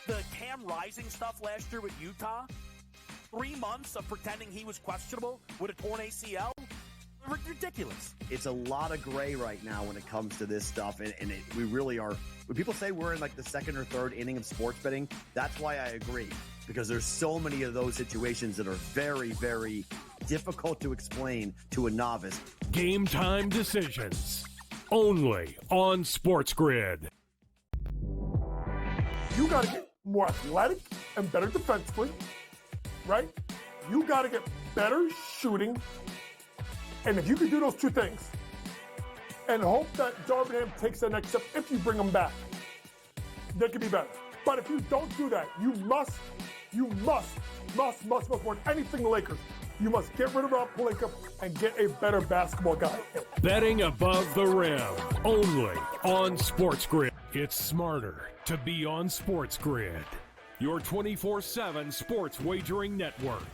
The Cam Rising stuff last year with Utah, 3 months of pretending he was questionable with a torn ACL, ridiculous. It's a lot of gray right now when it comes to this stuff, and we really are. When people say we're in like the second or third inning of sports betting, that's why I agree, because there's so many of those situations that are very, very difficult to explain to a novice. Game time decisions, only on SportsGrid. You got to get more athletic and better defensively, right? You got to get better shooting. And if you can do those two things and hope that Darvingham takes the next step, if you bring him back, they can be better. But if you don't do that, you must more than anything the Lakers, you must get rid of Rob Pelinka and get a better basketball guy. Betting above the rim, only on SportsGrid. It's smarter to be on SportsGrid, your 24/7 sports wagering network.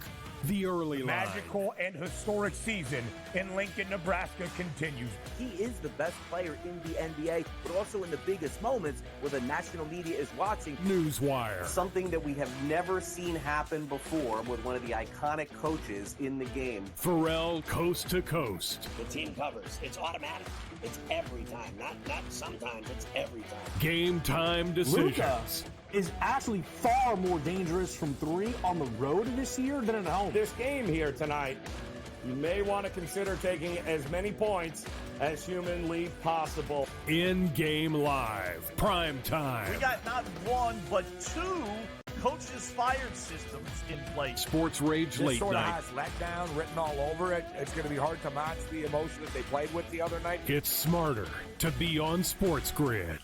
The early line. Magical and historic season in Lincoln, Nebraska continues. He is the best player in the NBA, but also in the biggest moments where the national media is watching. Newswire. Something that we have never seen happen before with one of the iconic coaches in the game. Pharrell, coast to coast. The team covers. It's automatic. It's every time. Not sometimes. It's every time. Game time decisions. Luka is actually far more dangerous from three on the road this year than at home. This game here tonight, you may want to consider taking as many points as humanly possible. In-game live, prime time. We got not one, but two coaches fired systems in place. Sports Rage Late Sort of Night. has letdown written all over it. It's going to be hard to match the emotion that they played with the other night. It's smarter to be on SportsGrid.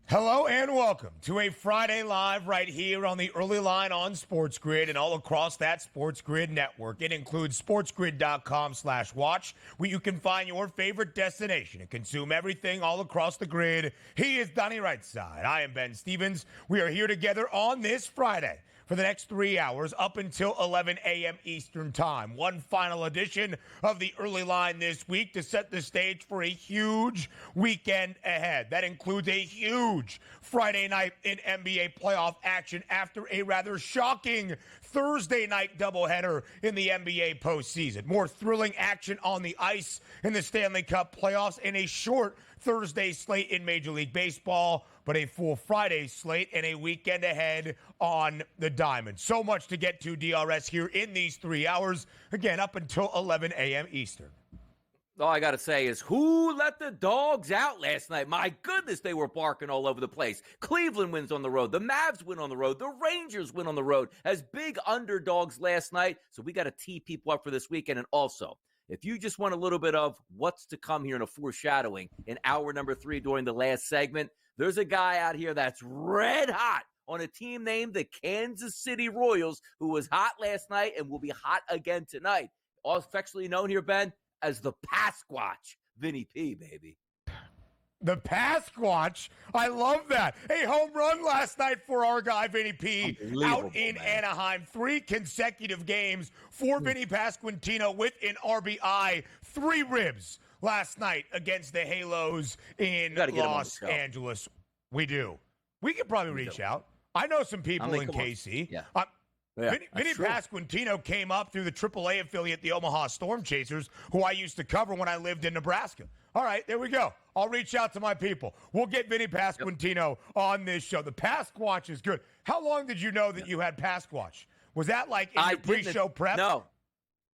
Hello and welcome to a Friday Live right here on the early line on SportsGrid and all across that SportsGrid network. It includes sportsgrid.com/watch, where you can find your favorite destination and consume everything all across the grid. He is Donnie Rightside. I am Ben Stevens. We are here together on this Friday for the next 3 hours up until 11 a.m. Eastern Time. One final edition of the early line this week to set the stage for a huge weekend ahead. That includes a huge Friday night in NBA playoff action after a rather shocking Thursday night doubleheader in the NBA postseason. More thrilling action on the ice in the Stanley Cup playoffs and a short Thursday slate in Major League Baseball, but a full Friday slate and a weekend ahead on the diamond. So much to get to, DRS, here in these 3 hours, again, up until 11 a.m. Eastern. All I got to say is, who let the dogs out last night? My goodness, they were barking all over the place. Cleveland wins on the road. The Mavs win on the road. The Rangers win on the road as big underdogs last night. So we got to tee people up for this weekend. And also, if you just want a little bit of what's to come here in a foreshadowing in hour number 3 during the last segment, there's a guy out here that's red hot on a team named the Kansas City Royals, who was hot last night and will be hot again tonight. All affectionately known here, Ben, as the Pasquatch, Vinny P, baby. The Pasquatch. I love that. A home run last night for our guy, Vinny P, out in Anaheim. 3 consecutive games for Vinny Pasquantino with an RBI. 3 ribs last night against the Halos in Los Angeles. We do. We could probably reach out. I know some people in KC. Yeah. Vinny Pasquantino came up through the AAA affiliate, the Omaha Storm Chasers, who I used to cover when I lived in Nebraska. All right, there we go. I'll reach out to my people. We'll get Vinny Pasquantino on this show. The Pasquatch is good. How long did you know that you had Pasquatch? Was that like in your pre-show prep? No.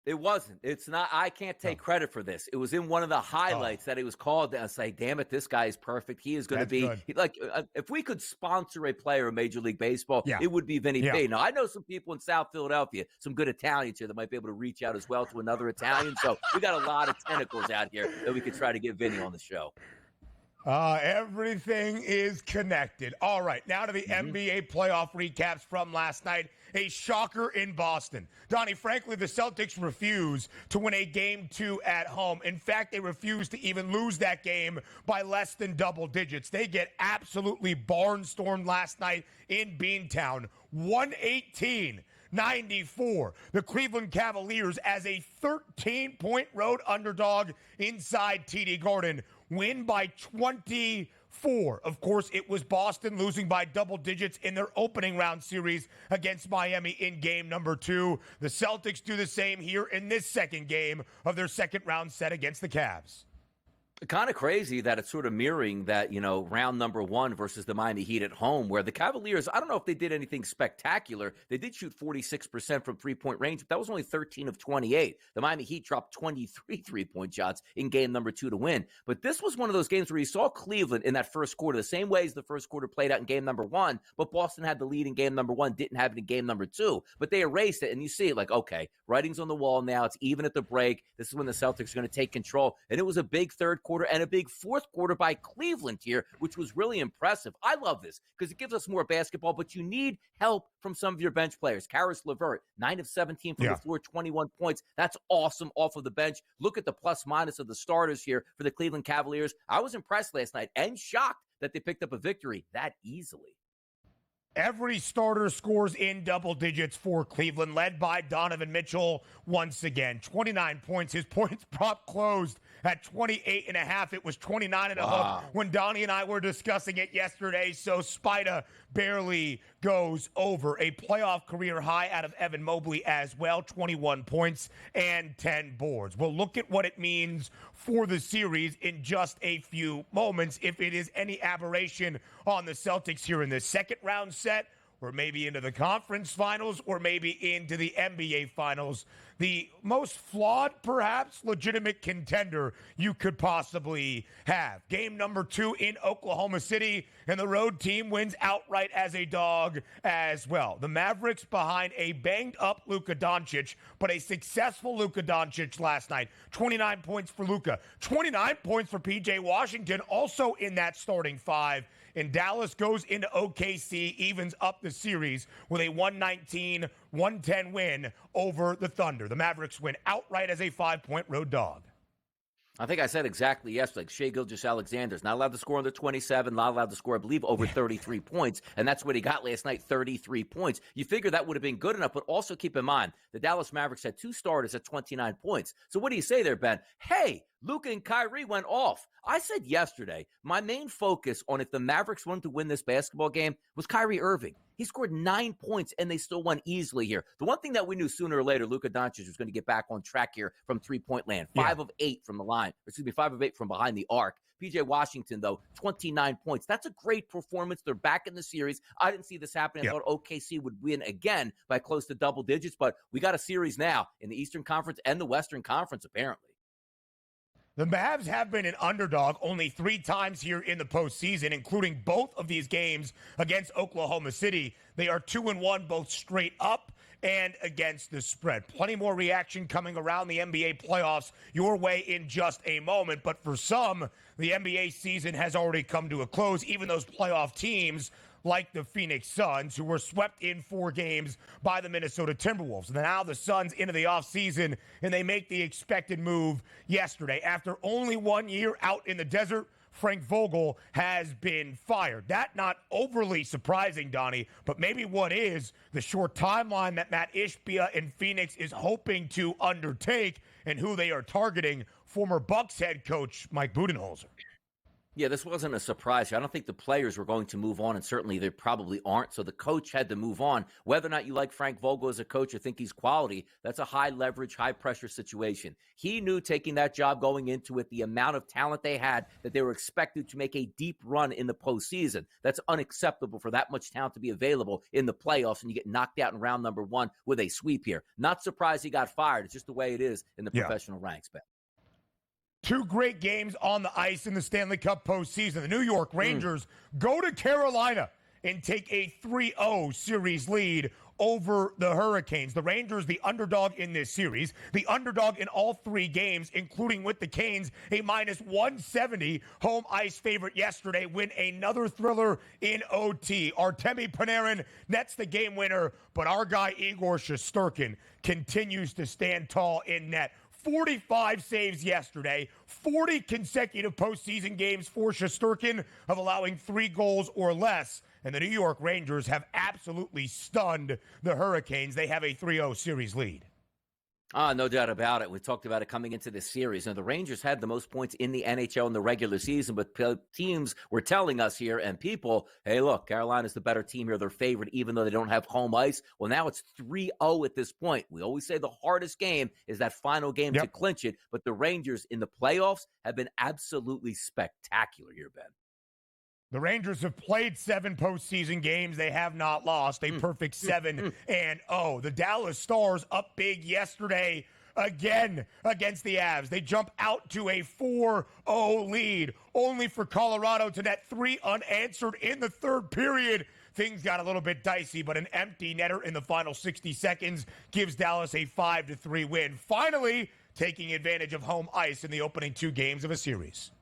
It wasn't. It's not. I can't take credit for this. It was in one of the highlights that it was called. And I was like, damn it, this guy is perfect. He is going to be like, if we could sponsor a player in Major League Baseball, it would be Vinny P. Now, I know some people in South Philadelphia, some good Italians here that might be able to reach out as well to another Italian. So we got a lot of tentacles out here that we could try to get Vinny on the show. Everything is connected. All right, now to the NBA playoff recaps from last night a shocker in Boston. Donnie, frankly, the Celtics refuse to win a Game 2 at home. In fact, they refuse to even lose that game by less than double digits. They get absolutely barnstormed last night in Beantown. 118-94. The Cleveland Cavaliers, as a 13-point road underdog inside TD Garden, win by 24. Of course, it was Boston losing by double digits in their opening round series against Miami in game number 2. The Celtics do the same here in this second game of their second round set against the Cavs. Kind of crazy that it's sort of mirroring that, round number 1 versus the Miami Heat at home, where the Cavaliers, I don't know if they did anything spectacular. They did shoot 46% from three-point range, but that was only 13 of 28. The Miami Heat dropped 23 three-point shots in game number 2 to win. But this was one of those games where you saw Cleveland in that first quarter, the same way as the first quarter played out in game number 1, but Boston had the lead in game number 1, didn't have it in game number 2. But they erased it, and you see it like, okay, writing's on the wall now. It's even at the break. This is when the Celtics are going to take control. And it was a big third quarter and a big fourth quarter by Cleveland here, which was really impressive. I love this because it gives us more basketball, but you need help from some of your bench players. Karis LeVert, 9 of 17 from the floor, 21 points. That's awesome off of the bench. Look at the plus minus of the starters here for the Cleveland Cavaliers. I was impressed last night and shocked that they picked up a victory that easily. Every starter scores in double digits for Cleveland, led by Donovan Mitchell once again. 29 points. His points prop closed at 28.5. It was 29.5 when Donnie and I were discussing it yesterday, so Spida barely goes over. A playoff career high out of Evan Mobley as well, 21 points and 10 boards. We'll look at what it means for the series in just a few moments if it is any aberration on the Celtics here in this second round set, or maybe into the conference finals, or maybe into the NBA finals. The most flawed, perhaps, legitimate contender you could possibly have. Game number 2 in Oklahoma City, and the road team wins outright as a dog as well. The Mavericks behind a banged-up Luka Doncic, but a successful Luka Doncic last night. 29 points for Luka. 29 points for P.J. Washington, also in that starting 5. And Dallas goes into OKC, evens up the series with a 119-110 win over the Thunder. The Mavericks win outright as a 5-point road dog. I think I said exactly yesterday. Shai Gilgeous-Alexander's not allowed to score under 27, not allowed to score, I believe, over 33 points. And that's what he got last night, 33 points. You figure that would have been good enough, but also keep in mind, the Dallas Mavericks had 2 starters at 29 points. So what do you say there, Ben? Hey, Luka and Kyrie went off. I said yesterday, my main focus on if the Mavericks wanted to win this basketball game was Kyrie Irving. He scored 9 points, and they still won easily here. The one thing that we knew sooner or later, Luka Doncic was going to get back on track here from three-point land. 5 of 8 from the line. 5 of 8 from behind the arc. P.J. Washington, though, 29 points. That's a great performance. They're back in the series. I didn't see this happening. I thought OKC would win again by close to double digits, but we got a series now in the Eastern Conference and the Western Conference, apparently. The Mavs have been an underdog only 3 times here in the postseason, including both of these games against Oklahoma City. They are 2-1, both straight up and against the spread. Plenty more reaction coming around the NBA playoffs your way in just a moment. But for some, the NBA season has already come to a close. Even those playoff teams like the Phoenix Suns, who were swept in 4 games by the Minnesota Timberwolves. And now the Suns into the offseason, and they make the expected move yesterday. After only 1 year out in the desert, Frank Vogel has been fired. That not overly surprising, Donnie, but maybe what is the short timeline that Matt Ishbia in Phoenix is hoping to undertake and who they are targeting, former Bucks head coach Mike Budenholzer. Yeah, this wasn't a surprise. I don't think the players were going to move on, and certainly they probably aren't. So the coach had to move on. Whether or not you like Frank Vogel as a coach or think he's quality, that's a high-leverage, high-pressure situation. He knew taking that job going into it, the amount of talent they had, that they were expected to make a deep run in the postseason. That's unacceptable for that much talent to be available in the playoffs, and you get knocked out in round number 1 with a sweep here. Not surprised he got fired. It's just the way it is in the professional ranks, Ben. 2 great games on the ice in the Stanley Cup postseason. The New York Rangers go to Carolina and take a 3-0 series lead over the Hurricanes. The Rangers, the underdog in this series, the underdog in all 3 games, including with the Canes, a minus 170 home ice favorite yesterday, win another thriller in OT. Artemi Panarin nets the game winner, but our guy Igor Shesterkin continues to stand tall in net. 45 saves yesterday, 40 consecutive postseason games for Shesterkin of allowing 3 goals or less. And the New York Rangers have absolutely stunned the Hurricanes. They have a 3-0 series lead. No doubt about it. We talked about it coming into this series. Now, the Rangers had the most points in the NHL in the regular season, but teams were telling us here and people, hey, look, Carolina's the better team here. They're favored even though they don't have home ice. Well, now it's 3-0 at this point. We always say the hardest game is that final game to clinch it, but the Rangers in the playoffs have been absolutely spectacular here, Ben. The Rangers have played 7 postseason games. They have not lost. A perfect 7-0. The Dallas Stars up big yesterday again against the Avs. They jump out to a 4-0 lead, only for Colorado to net 3 unanswered in the third period. Things got a little bit dicey, but an empty netter in the final 60 seconds gives Dallas a 5-3 win. Finally, taking advantage of home ice in the opening 2 games of a series.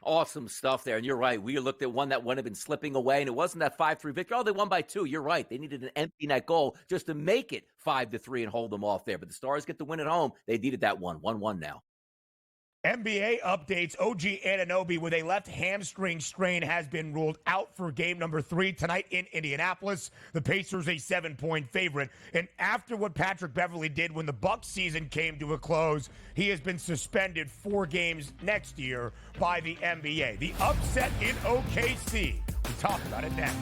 Awesome stuff there. And you're right. We looked at one that would have been slipping away, and it wasn't that 5-3 victory. Oh, they won by 2. You're right. They needed an empty net goal just to make it 5-3 and hold them off there. But the Stars get the win at home. They needed that one. 1-1 now. NBA updates. OG Anunoby with a left hamstring strain has been ruled out for game number 3 tonight in Indianapolis. The Pacers a 7-point favorite. And after what Patrick Beverley did when the Bucks season came to a close, he has been suspended 4 games next year by the NBA. The upset in OKC. We talk about it next.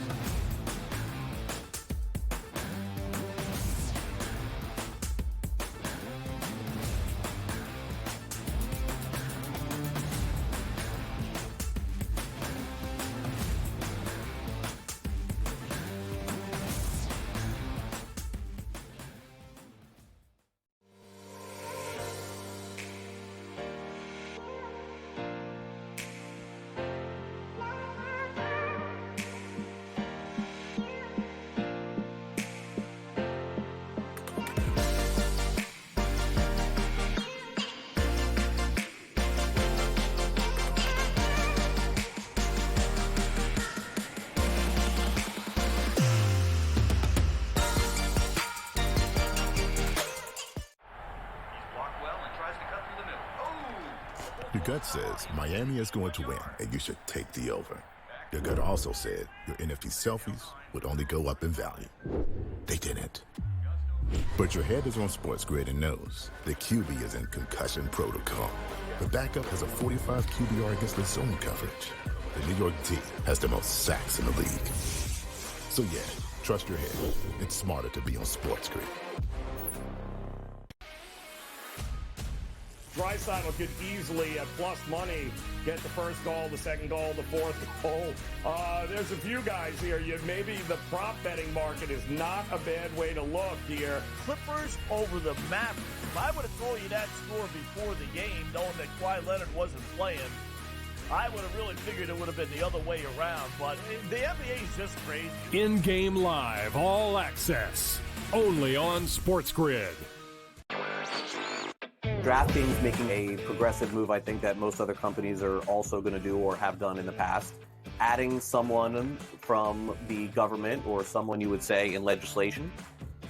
Your gut says Miami is going to win, and you should take the over. Your gut also said your NFT selfies would only go up in value. They didn't. But your head is on SportsGrid and knows the QB is in concussion protocol. The backup has a 45 QBR against the zone coverage. The New York D has the most sacks in the league. So yeah, trust your head. It's smarter to be on SportsGrid. Draisaitl could easily, at plus money, get the first goal, the second goal, the fourth goal. There's a few guys here. Maybe the prop betting market is not a bad way to look here. Clippers over the Mavericks. If I would have told you that score before the game, knowing that Kawhi Leonard wasn't playing, I would have really figured it would have been the other way around. But the NBA is just crazy. In-game live, all access, only on SportsGrid. DraftKings making a progressive move, I think, that most other companies are also going to do or have done in the past. Adding someone from the government or someone you would say in legislation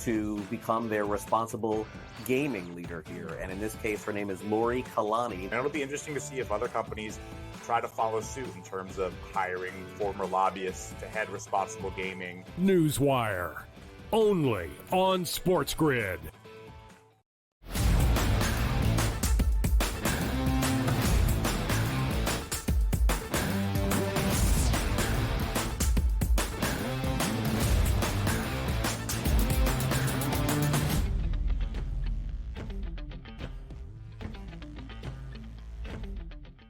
to become their responsible gaming leader here. And in this case, her name is Lori Kalani. And it'll be interesting to see if other companies try to follow suit in terms of hiring former lobbyists to head responsible gaming. Newswire, only on SportsGrid.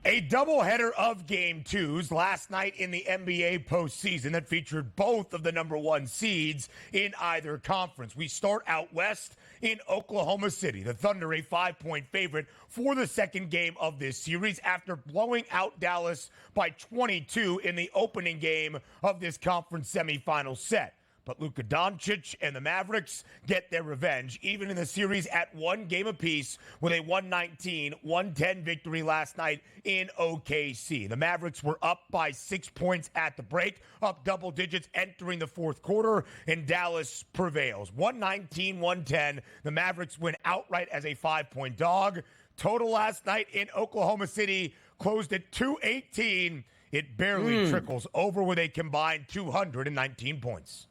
A doubleheader of Game 2s last night in the NBA postseason that featured both of the number 1 seeds in either conference. We start out west in Oklahoma City. The Thunder, a 5-point favorite for the second game of this series after blowing out Dallas by 22 in the opening game of this conference semifinal set. But Luka Doncic and the Mavericks get their revenge, even in the series at one game apiece with a 119-110 victory last night in OKC. The Mavericks were up by 6 points at the break, up double digits entering the fourth quarter, and Dallas prevails. 119-110. The Mavericks win outright as a 5-point dog. Total last night in Oklahoma City closed at 218. It barely trickles over with a combined 219 points.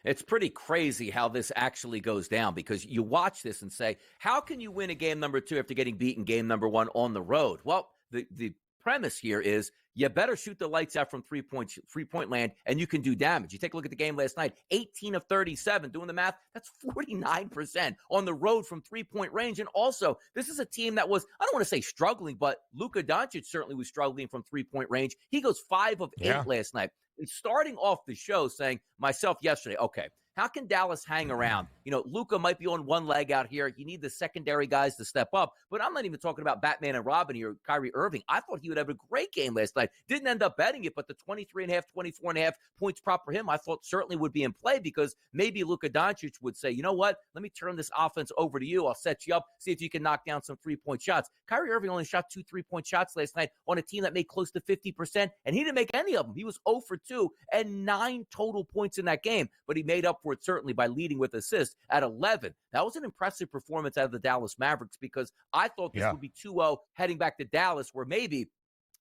It's pretty crazy how this actually goes down, because you watch this and say, how can you win a game number 2 after getting beaten game number 1 on the road? Well, the premise here is you better shoot the lights out from three-point land, and you can do damage. You take a look at the game last night, 18 of 37. Doing the math, that's 49% on the road from three-point range. And also, this is a team that was, I don't want to say struggling, but Luka Doncic certainly was struggling from three-point range. He goes 5 of 8 last night. And starting off the show saying, myself yesterday, okay, how can Dallas hang around? You know, Luka might be on one leg out here. You need the secondary guys to step up. But I'm not even talking about Batman and Robin here, Kyrie Irving. I thought he would have a great game last night. Didn't end up betting it, but the 23.5, 24.5 points prop for him, I thought certainly would be in play, because maybe Luka Doncic would say, you know what, let me turn this offense over to you. I'll set you up, see if you can knock down some three-point shots. Kyrie Irving only shot 2 3-point shots last night on a team that made close to 50%, and he didn't make any of them. He was 0 for 2 and 9 total points in that game, but he made up for it certainly by leading with assists at 11. That was an impressive performance out of the Dallas Mavericks, because I thought this would be 2-0 heading back to Dallas, where maybe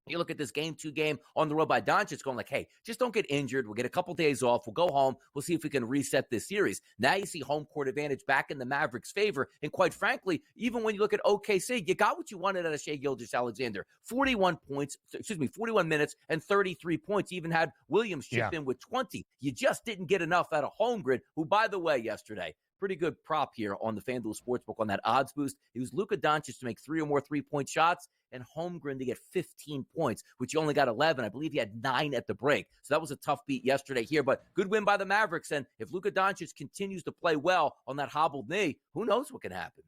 you look at this game 2 game on the road by Doncic going like, hey, just don't get injured. We'll get a couple days off. We'll go home. We'll see if we can reset this series. Now you see home court advantage back in the Mavericks' favor. And quite frankly, even when you look at OKC, you got what you wanted out of Shai Gilgeous-Alexander. 41 minutes and 33 points. Even had Williams chip in with 20. You just didn't get enough out of HomeGrid, who, by the way, yesterday, pretty good prop here on the FanDuel Sportsbook on that odds boost. It was Luka Doncic to make 3 or more three-point shots, and Holmgren to get 15 points, which you only got 11. I believe he had 9 at the break. So that was a tough beat yesterday here, but good win by the Mavericks. And if Luka Doncic continues to play well on that hobbled knee, who knows what can happen?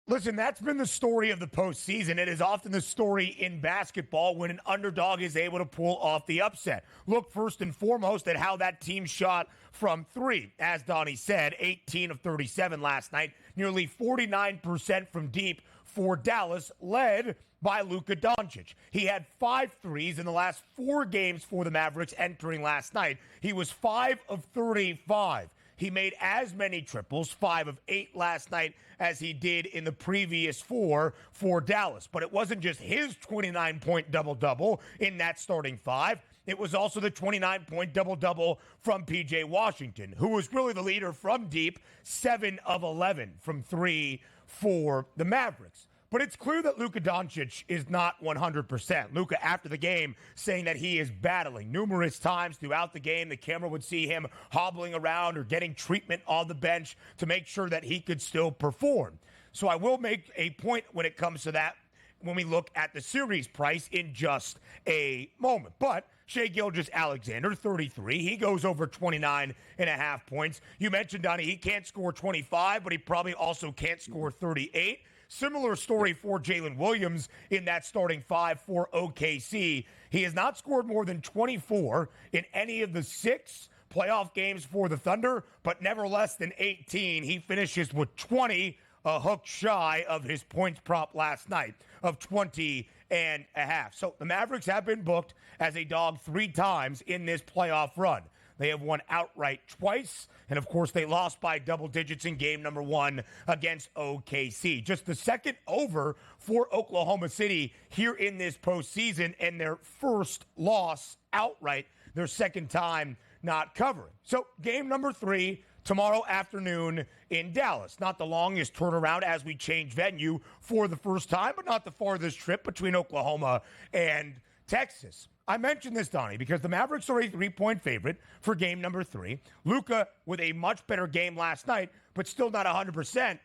Listen, that's been the story of the postseason. It is often the story in basketball when an underdog is able to pull off the upset. Look first and foremost at how that team shot from 3. As Donnie said, 18 of 37 last night, nearly 49% from deep for Dallas, led by Luka Doncic. He had 5 threes in the last 4 games for the Mavericks entering last night. He was 5 of 35. He made as many triples, 5 of 8 last night, as he did in the previous 4 for Dallas. But it wasn't just his 29-point double-double in that starting 5. It was also the 29-point double-double from P.J. Washington, who was really the leader from deep, 7 of 11 from 3 for the Mavericks. But it's clear that Luka Doncic is not 100%. Luka, after the game, saying that he is battling. Numerous times throughout the game, the camera would see him hobbling around or getting treatment on the bench to make sure that he could still perform. So I will make a point when it comes to that when we look at the series price in just a moment. But Shai Gilgeous-Alexander, 33. He goes over 29.5 points. You mentioned, Donnie, he can't score 25, but he probably also can't score 38. Similar story for Jalen Williams in that starting 5 for OKC. He has not scored more than 24 in any of the 6 playoff games for the Thunder, but never less than 18. He finishes with 20, a hook shy of his points prop last night of 20.5. So the Mavericks have been booked as a dog 3 times in this playoff run. They have won outright twice, and of course they lost by double digits in game number 1 against OKC. Just the second over for Oklahoma City here in this postseason, and their first loss outright, their second time not covering. So game number 3 tomorrow afternoon in Dallas. Not the longest turnaround as we change venue for the first time, but not the farthest trip between Oklahoma and Texas. I mentioned this, Donnie, because the Mavericks are a 3-point favorite for game number 3. Luka with a much better game last night, but still not 100%.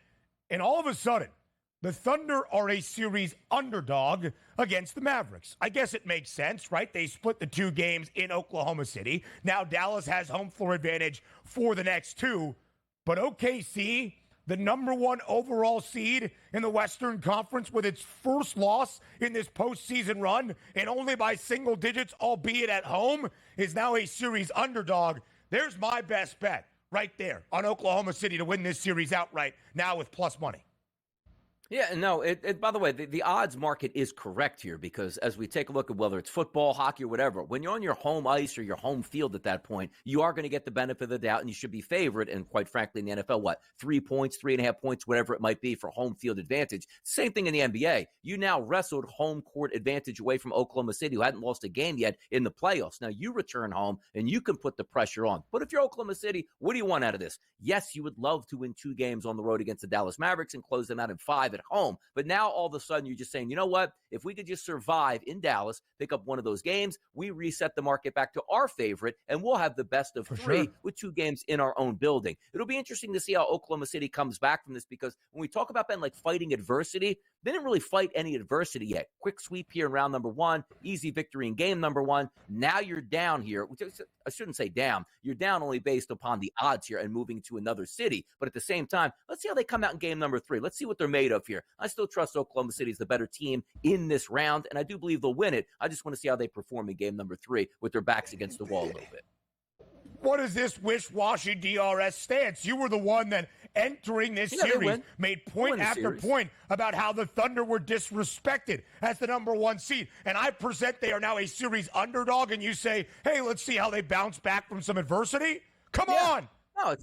And all of a sudden, the Thunder are a series underdog against the Mavericks. I guess it makes sense, right? They split the 2 games in Oklahoma City. Now Dallas has home floor advantage for the next 2. But OKC, the number 1 overall seed in the Western Conference, with its first loss in this postseason run, and only by single digits, albeit at home, is now a series underdog. There's my best bet right there on Oklahoma City to win this series outright now with plus money. Yeah, no, by the way, the odds market is correct here because as we take a look at whether it's football, hockey, or whatever, when you're on your home ice or your home field at that point, you are going to get the benefit of the doubt and you should be favored. And quite frankly, in the NFL, 3 points, 3.5 points, whatever it might be for home field advantage. Same thing in the NBA. You now wrestled home court advantage away from Oklahoma City, who hadn't lost a game yet in the playoffs. Now you return home and you can put the pressure on. But if you're Oklahoma City, what do you want out of this? Yes, you would love to win 2 games on the road against the Dallas Mavericks and close them out in 5 at home. But now all of a sudden you're just saying, you know what? If we could just survive in Dallas, pick up one of those games, we reset the market back to our favorite, and we'll have the best of 3 with 2 games in our own building. It'll be interesting to see how Oklahoma City comes back from this because when we talk about like fighting adversity, they didn't really fight any adversity yet. Quick sweep here in round number 1, easy victory in game number 1. Now you're down here. I shouldn't say down. You're down only based upon the odds here and moving to another city. But at the same time, let's see how they come out in game number 3. Let's see what they're made of here. I still trust Oklahoma City is the better team in this round, and I do believe they'll win it. I just want to see how they perform in game number 3 with their backs against the wall a little bit. What is this wish-washy DRS stance? You were the one that entering this series made point after point about how the Thunder were disrespected as the number 1 seed. And I present they are now a series underdog, and you say, hey, let's see how they bounce back from some adversity? Come on! No,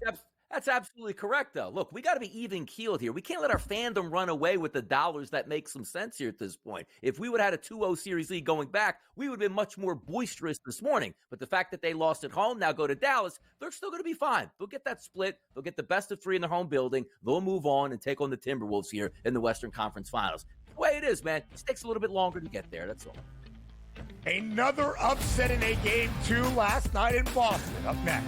that's absolutely correct, though. Look, we got to be even-keeled here. We can't let our fandom run away with the dollars that make some sense here at this point. If we would have had a 2-0 series lead going back, we would have been much more boisterous this morning. But the fact that they lost at home, now go to Dallas, they're still going to be fine. They'll get that split. They'll get the best of 3 in their home building. They'll move on and take on the Timberwolves here in the Western Conference Finals. The way it is, man. It just takes a little bit longer to get there. That's all. Another upset in a game 2 last night in Boston. Up next.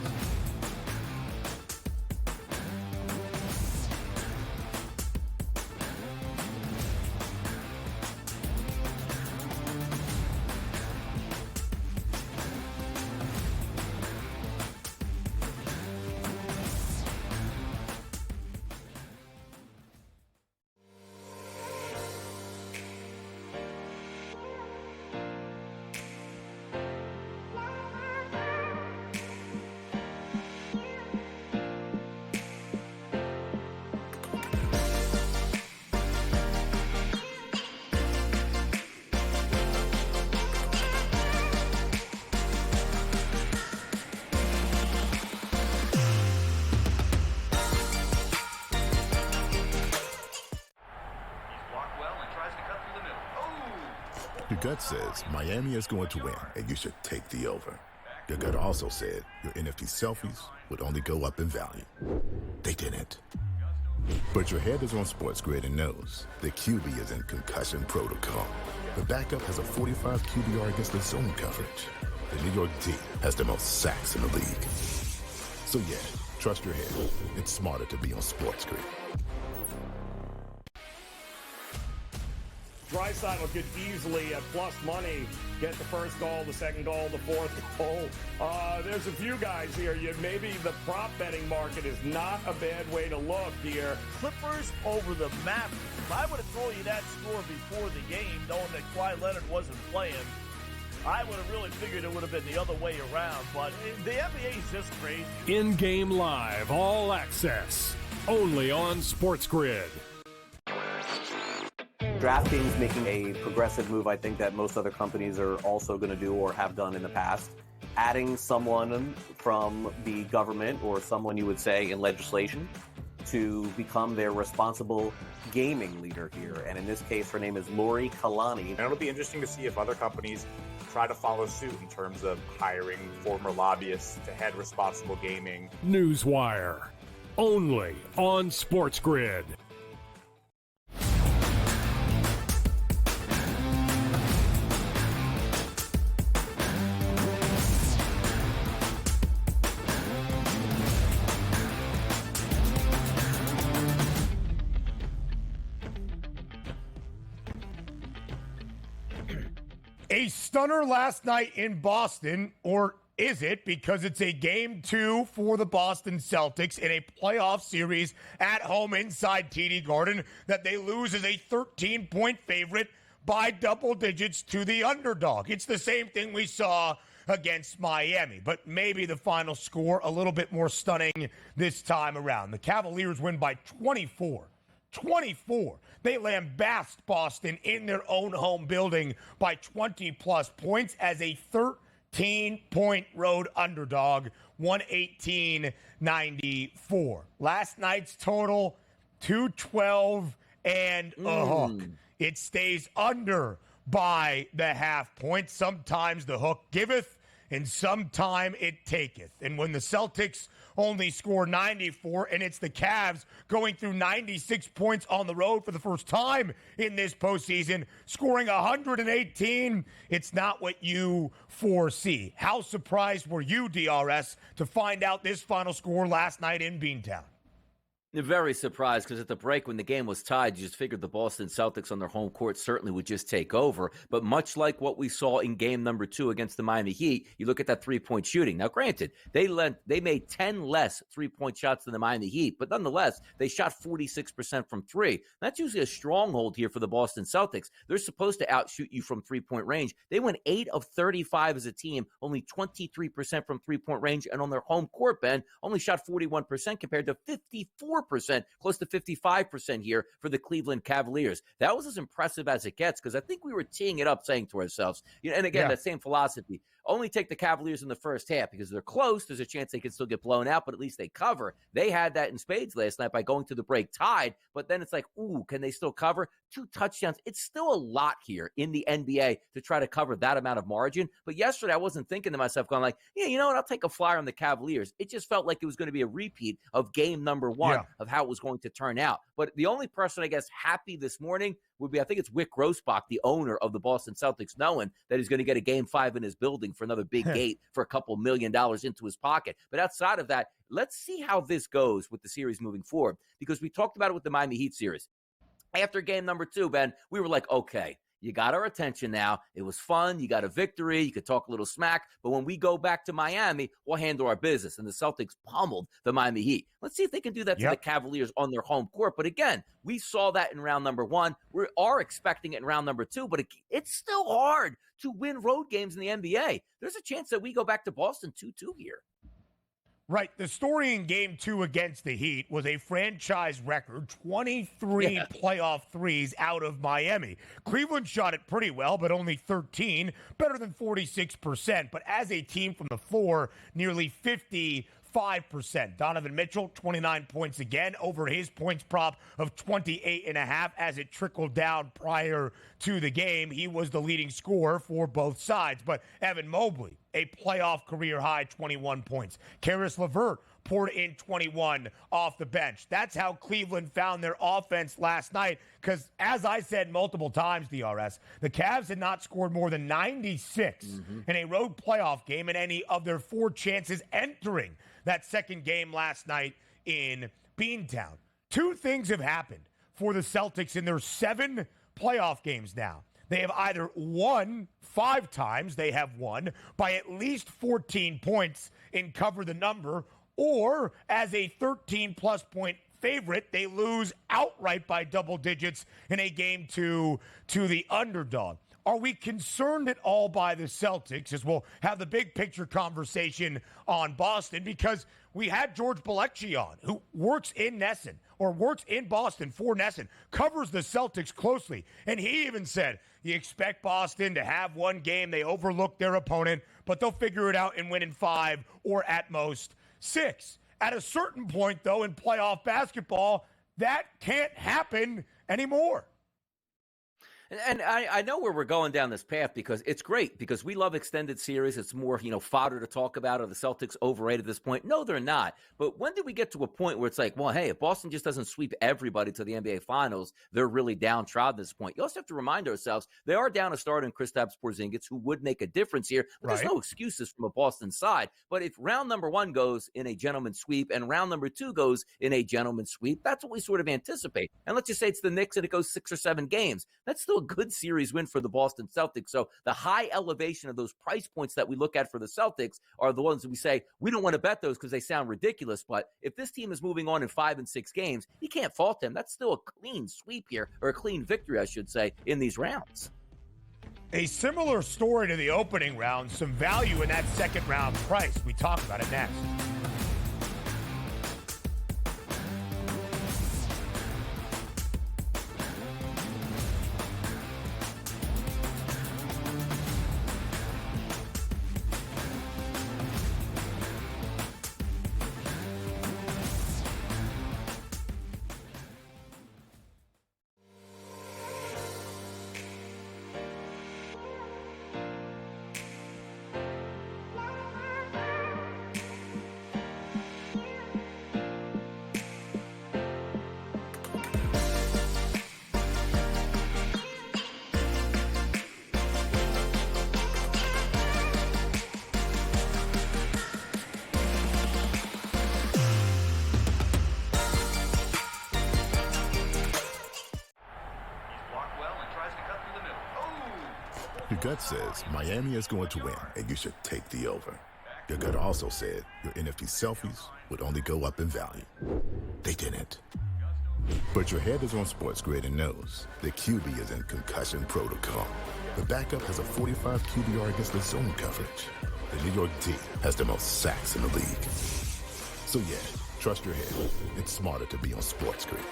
Your gut says Miami is going to win, and you should take the over. Your gut also said your NFT selfies would only go up in value. They didn't. But your head is on SportsGrid and knows the QB is in concussion protocol. The backup has a 45 QBR against the zone coverage. The New York D has the most sacks in the league. So yeah, trust your head. It's smarter to be on SportsGrid. Draisaitl could easily, at plus money, get the first goal, the second goal, the fourth goal. There's a few guys here. Maybe the prop betting market is not a bad way to look here. Clippers over the Mavericks. If I would have told you that score before the game, knowing that Kawhi Leonard wasn't playing, I would have really figured it would have been the other way around. But the NBA is just crazy. In-game live, all access, only on SportsGrid. DraftKings making a progressive move, I think, that most other companies are also going to do or have done in the past. Adding someone from the government or someone you would say in legislation to become their responsible gaming leader here. And in this case, her name is Lori Kalani. And it'll be interesting to see if other companies try to follow suit in terms of hiring former lobbyists to head responsible gaming. Newswire, only on SportsGrid. A stunner last night in Boston, or is it, because it's a game 2 for the Boston Celtics in a playoff series at home inside TD Garden that they lose as a 13-point favorite by double digits to the underdog. It's the same thing we saw against Miami. But maybe the final score a little bit more stunning this time around. The Cavaliers win by 24. 24. They lambast Boston in their own home building by 20-plus points as a 13-point road underdog, 118-94. Last night's total, 212 and a hook. It stays under by the half point. Sometimes the hook giveth, and sometime it taketh. And when the Celtics only score 94, and it's the Cavs going through 96 points on the road for the first time in this postseason, scoring 118, it's not what you foresee. How surprised were you, DRS, to find out this final score last night in Beantown? Very surprised because at the break when the game was tied, you just figured the Boston Celtics on their home court certainly would just take over. But much like what we saw in game number 2 against the Miami Heat, you look at that three-point shooting. Now, granted, they made 10 less three-point shots than the Miami Heat, but nonetheless, they shot 46% from three. That's usually a stronghold here for the Boston Celtics. They're supposed to outshoot you from three-point range. They went 8 of 35 as a team, only 23% from three-point range, and on their home court, Ben, only shot 41% compared to 54%, close to 55% here for the Cleveland Cavaliers. That was as impressive as it gets because I think we were teeing it up saying to ourselves, and again, that same philosophy, only take the Cavaliers in the first half because they're close. There's a chance they can still get blown out, but at least they cover. They had that in spades last night by going to the break tied, but then it's like, ooh, can they still cover? 2 touchdowns. It's still a lot here in the NBA to try to cover that amount of margin. But yesterday I wasn't thinking to myself going like, yeah, you know what? I'll take a flyer on the Cavaliers. It just felt like it was going to be a repeat of game number 1 of how it was going to turn out. But the only person, I guess, happy this morning would be, I think it's Wick Grossbach, the owner of the Boston Celtics, knowing that he's going to get a game 5 in his building for another big gate for a couple $1 million into his pocket. But outside of that, let's see how this goes with the series moving forward, because we talked about it with the Miami Heat series. After game number 2, Ben, we were like, okay, you got our attention now. It was fun. You got a victory. You could talk a little smack. But when we go back to Miami, we'll handle our business. And the Celtics pummeled the Miami Heat. Let's see if they can do that to the Cavaliers on their home court. But again, we saw that in round number 1. We are expecting it in round number 2. But it's still hard to win road games in the NBA. There's a chance that we go back to Boston 2-2 here. Right. The story in game 2 against the Heat was a franchise record 23 playoff threes out of Miami. Cleveland shot it pretty well, but only 13, better than 46%. But as a team from the floor, nearly 55%. Donovan Mitchell, 29 points again over his points prop of 28.5 as it trickled down prior to the game. He was the leading scorer for both sides. But Evan Mobley, a playoff career-high 21 points. Karis LeVert poured in 21 off the bench. That's how Cleveland found their offense last night because, as I said multiple times, DRS, the Cavs had not scored more than 96 in a road playoff game in any of their 4 chances entering that second game last night in Beantown. 2 things have happened for the Celtics in their 7 playoff games now. They have either won 5 times, they have won by at least 14 points in cover the number, or as a 13-plus point favorite, they lose outright by double digits in a game to the underdog. Are we concerned at all by the Celtics, as we'll have the big picture conversation on Boston, because we had George Bilecki on, who works in Nesson, or works in Boston for Nesson, covers the Celtics closely, and he even said, you expect Boston to have one game, they overlook their opponent, but they'll figure it out and win in 5 or at most 6. At a certain point, though, in playoff basketball, that can't happen anymore. And I know where we're going down this path because it's great because we love extended series. It's more, fodder to talk about. Are the Celtics overrated at this point? No, they're not. But when did we get to a point where it's like, well, hey, if Boston just doesn't sweep everybody to the NBA Finals, they're really downtrodden at this point. You also have to remind ourselves they are down a start in Kristaps Porzingis, who would make a difference here. But there's no excuses from a Boston side. But if round number 1 goes in a gentleman's sweep and round number 2 goes in a gentleman's sweep, that's what we sort of anticipate. And let's just say it's the Knicks and it goes 6 or 7 games. That's still a good series win for the Boston Celtics. So the high elevation of those price points that we look at for the Celtics are the ones that we say we don't want to bet those because they sound ridiculous. But if this team is moving on in 5 and 6 games, you can't fault them. That's still a clean sweep here, or a clean victory, I should say, in these rounds. A similar story to the opening round, some value in that second round price. We talk about it next. Your gut says Miami is going to win, and you should take the over. Your gut also said your NFT selfies would only go up in value. They didn't. But your head is on SportsGrid and knows the QB is in concussion protocol. The backup has a 45 QBR against the zone coverage. The New York D has the most sacks in the league. So yeah, trust your head. It's smarter to be on SportsGrid.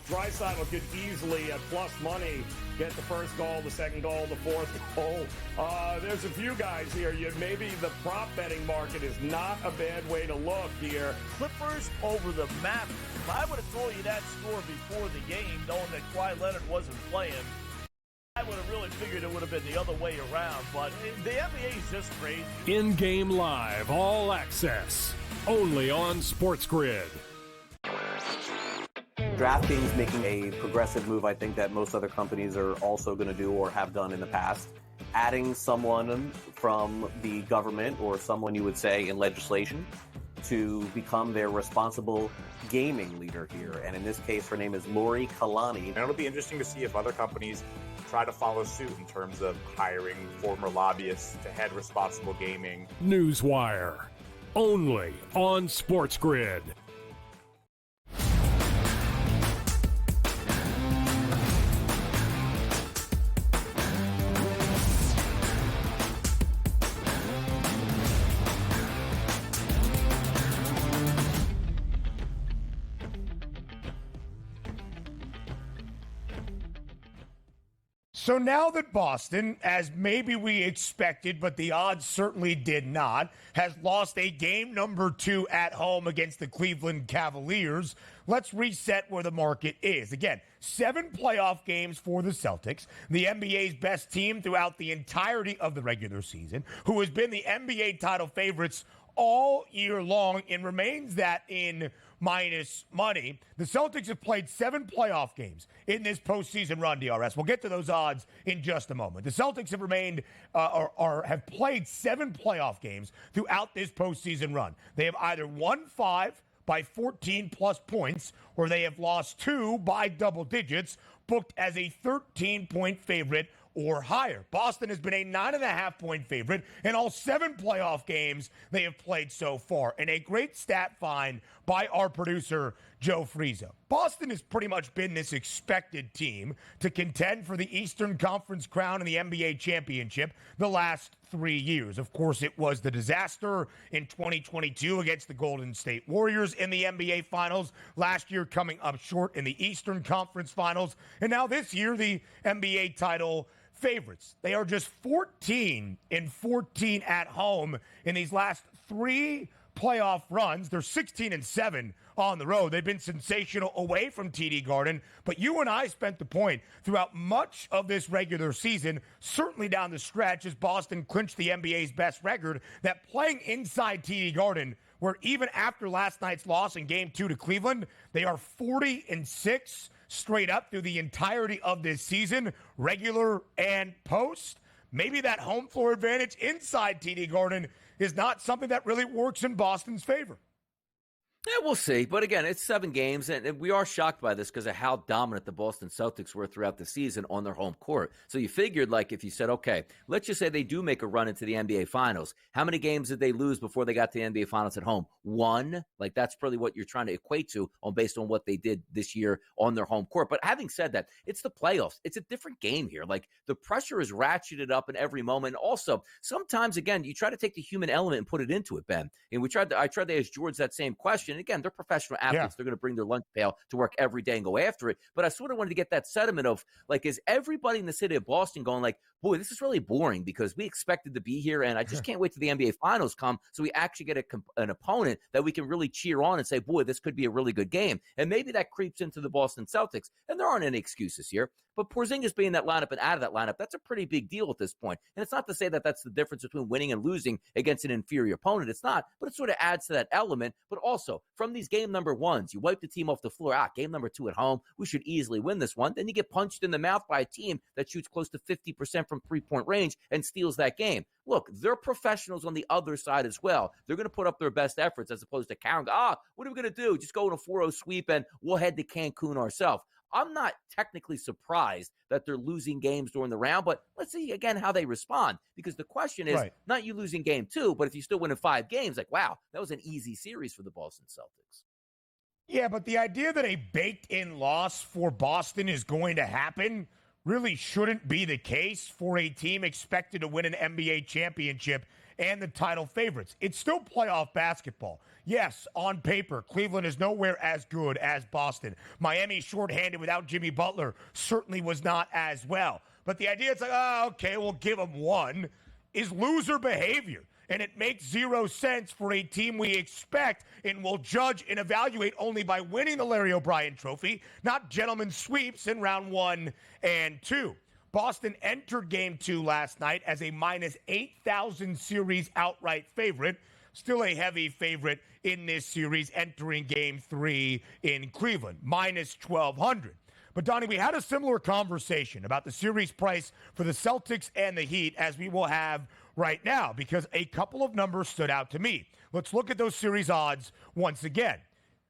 Draisaitl could easily, at plus money, get the first goal, the second goal, the fourth goal. There's a few guys here. Maybe the prop betting market is not a bad way to look here. Clippers over the Mavericks. If I would have told you that score before the game, knowing that Kawhi Leonard wasn't playing, I would have really figured it would have been the other way around. But the NBA is just crazy. In-game live, all access, only on SportsGrid. DraftKings making a progressive move, I think, that most other companies are also going to do or have done in the past. Adding someone from the government or someone you would say in legislation to become their responsible gaming leader here. And in this case, her name is Lori Kalani. And it'll be interesting to see if other companies try to follow suit in terms of hiring former lobbyists to head responsible gaming. Newswire, only on SportsGrid. So now that Boston, as maybe we expected, but the odds certainly did not, has lost a game number 2 at home against the Cleveland Cavaliers, let's reset where the market is. Again, 7 playoff games for the Celtics, the NBA's best team throughout the entirety of the regular season, who has been the NBA title favorites all year long and remains that in minus money. The Celtics have played 7 playoff games in this postseason run, DRS. We'll get to those odds in just a moment. The Celtics have remained have played 7 playoff games throughout this postseason run. They have either won 5 by 14 plus points, or they have lost 2 by double digits, booked as a 13-point favorite or higher. Boston has been a 9.5-point favorite in all 7 playoff games they have played so far. And a great stat find by our producer, Joe Frizo. Boston has pretty much been this expected team to contend for the Eastern Conference crown and the NBA championship the last 3 years. Of course, it was the disaster in 2022 against the Golden State Warriors in the NBA Finals. Last year, coming up short in the Eastern Conference Finals. And now this year, the NBA title favorites. They are just 14-14 at home in these last 3 playoff runs. They're 16-7 on the road. They've been sensational away from TD Garden, but you and I spent the point throughout much of this regular season, certainly down the stretch as Boston clinched the NBA's best record, that playing inside TD Garden, where even after last night's loss in Game 2 to Cleveland, they are 40-6 straight up through the entirety of this season, regular and post. Maybe that home floor advantage inside TD Garden is not something that really works in Boston's favor. Yeah, we'll see. But again, it's 7 games, and we are shocked by this because of how dominant the Boston Celtics were throughout the season on their home court. So you figured, like, if you said, okay, let's just say they do make a run into the NBA Finals. How many games did they lose before they got to the NBA Finals at home? 1. Like, that's probably what you're trying to equate to based on what they did this year on their home court. But having said that, it's the playoffs. It's a different game here. Like, the pressure is ratcheted up in every moment. Also, sometimes, again, you try to take the human element and put it into it, Ben. And I tried to ask George that same question. And again, they're professional athletes. Yeah. They're going to bring their lunch pail to work every day and go after it. But I sort of wanted to get that sentiment of, like, is everybody in the city of Boston going like, boy, this is really boring because we expected to be here, and I just can't wait till the NBA Finals come so we actually get an opponent that we can really cheer on and say, boy, this could be a really good game. And maybe that creeps into the Boston Celtics, and there aren't any excuses here. But Porzingis being in that lineup and out of that lineup, that's a pretty big deal at this point. And it's not to say that that's the difference between winning and losing against an inferior opponent. It's not, but it sort of adds to that element. But also, from these game number 1s, you wipe the team off the floor. Game number 2 at home, we should easily win this one. Then you get punched in the mouth by a team that shoots close to 50% from three-point range and steals that game. Look, they're professionals on the other side as well. They're going to put up their best efforts as opposed to Karen. What are we going to do? Just go in a 4-0 sweep and we'll head to Cancun ourselves. I'm not technically surprised that they're losing games during the round, but let's see, again, how they respond. Because the question is not you losing game 2, but if you still win in 5 games, like, wow, that was an easy series for the Boston Celtics. Yeah, but the idea that a baked-in loss for Boston is going to happen really shouldn't be the case for a team expected to win an NBA championship and the title favorites. It's still playoff basketball. Yes, on paper, Cleveland is nowhere as good as Boston. Miami, shorthanded without Jimmy Butler, certainly was not as well. But the idea, it's like, okay, we'll give them 1, is loser behavior. And it makes 0 sense for a team we expect and will judge and evaluate only by winning the Larry O'Brien Trophy, not gentlemen sweeps in round 1 and 2. Boston entered game 2 last night as a minus 8,000 series outright favorite. Still a heavy favorite in this series entering game 3 in Cleveland, minus 1,200. But, Donnie, we had a similar conversation about the series price for the Celtics and the Heat as we will have right now because a couple of numbers stood out to me. Let's look at those series odds once again.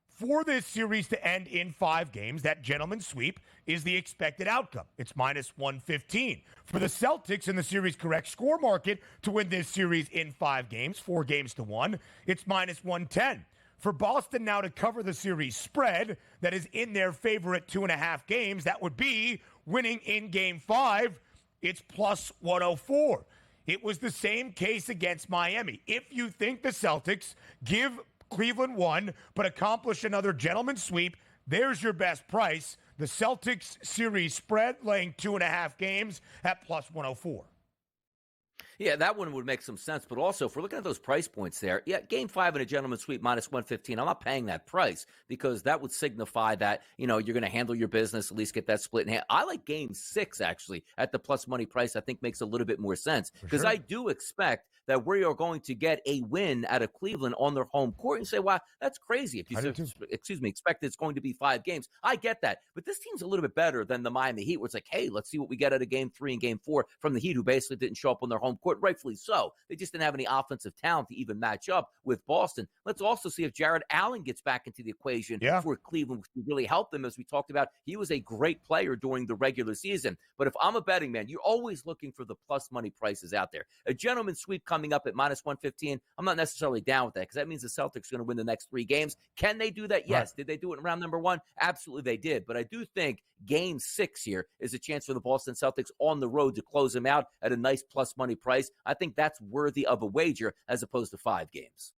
For this series to end in 5 games, that gentleman's sweep is the expected outcome. It's minus 115. For the Celtics in the series correct score market to win this series in 5 games, 4 games to 1, it's minus 110. For Boston now to cover the series spread that is in their favor at 2.5 games, that would be winning in game 5, it's plus 104. It was the same case against Miami. If you think the Celtics give Cleveland 1, but accomplish another gentleman's sweep, there's your best price. The Celtics series spread laying 2.5 games at plus 104. Yeah, that one would make some sense. But also, if we're looking at those price points there, game 5 in a gentleman's sweep minus 115. I'm not paying that price because that would signify that, you're going to handle your business, at least get that split in hand. I like game 6, actually, at the plus money price. I think makes a little bit more sense because I do expect that we are going to get a win out of Cleveland on their home court and say, wow, that's crazy. If you expect it's going to be 5 games. I get that. But this team's a little bit better than the Miami Heat, where it's like, hey, let's see what we get out of game 3 and game 4 from the Heat, who basically didn't show up on their home court, rightfully so. They just didn't have any offensive talent to even match up with Boston. Let's also see if Jared Allen gets back into the equation for Cleveland, which would really help them. As we talked about, he was a great player during the regular season. But if I'm a betting man, you're always looking for the plus money prices out there. A gentleman's sweep coming up at minus 115, I'm not necessarily down with that because that means the Celtics are going to win the next 3 games. Can they do that? Yes. Did they do it in round number 1? Absolutely they did. But I do think game 6 here is a chance for the Boston Celtics on the road to close them out at a nice plus money price. I think that's worthy of a wager as opposed to 5 games.